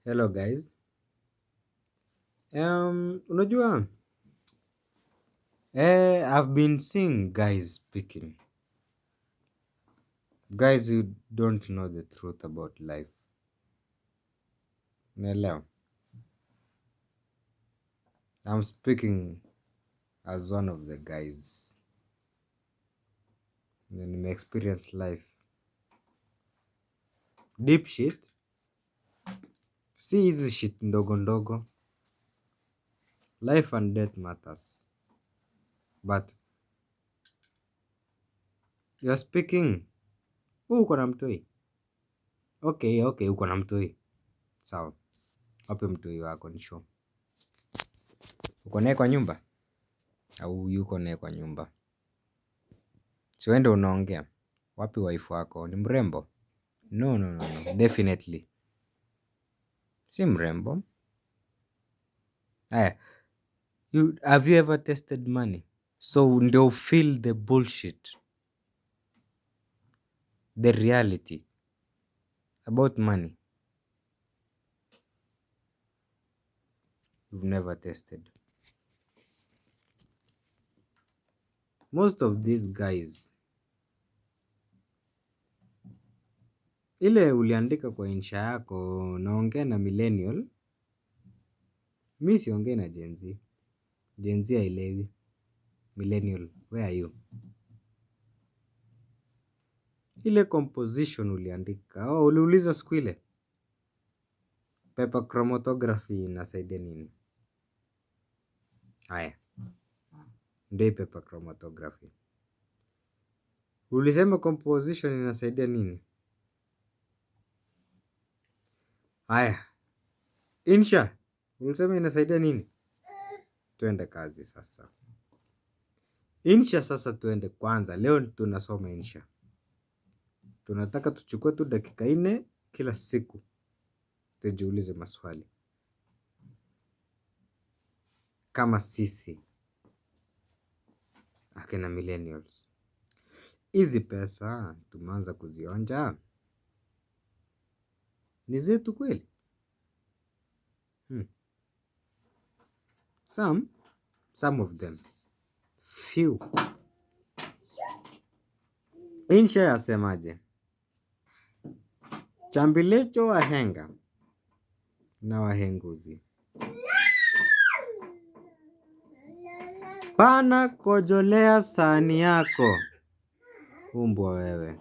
Hello guys. Unajua, I've been seeing guys speaking. Guys who don't know the truth about life. Unaelewa? I'm speaking as one of the guys. Na experience life. Deep shit. Si hizi shit ndogo ndogo. Life and death matters. But you're speaking. Uko na mtoi. Okay, uko na mtoi. Sawa. Wapi mtoi wako ni show? Uko naye kwa nyumba? Au yuko naye kwa nyumba? Si wewe ndio unaongea. Wapi wife wako? Ni mrembo? No. Definitely. Si mrembo. Aya, have you ever tested money? So ndio feel the bullshit. The reality about money. You've never tested. Most of these guys, ile uliandika kwa insha yako, naongea na millennial. Mi siongei na Gen Z. Gen Z haielewi. Millennial, where are you? Ile composition uliandika, uliuliza siku ile. Paper chromatography inasaidia nini? Haya, ndio paper chromatography. Ulisema composition inasaidia nini? Haya, insha, ulisema inasaidia nini? Tuende kazi sasa. Insha sasa tuende kwanza. Leo tunasoma insha. Tunataka tuchukue tu dakika 4 kila siku. Tujiulize maswali. Kama sisi akina millennials. Hizi pesa tumeanza kuzionja. Ni zetu kweli? Some of them. Few. Insha yasemaje? Chambilecho wahenga na wahenguzi. Pana kojolea sahani yako. Umbwa wewe.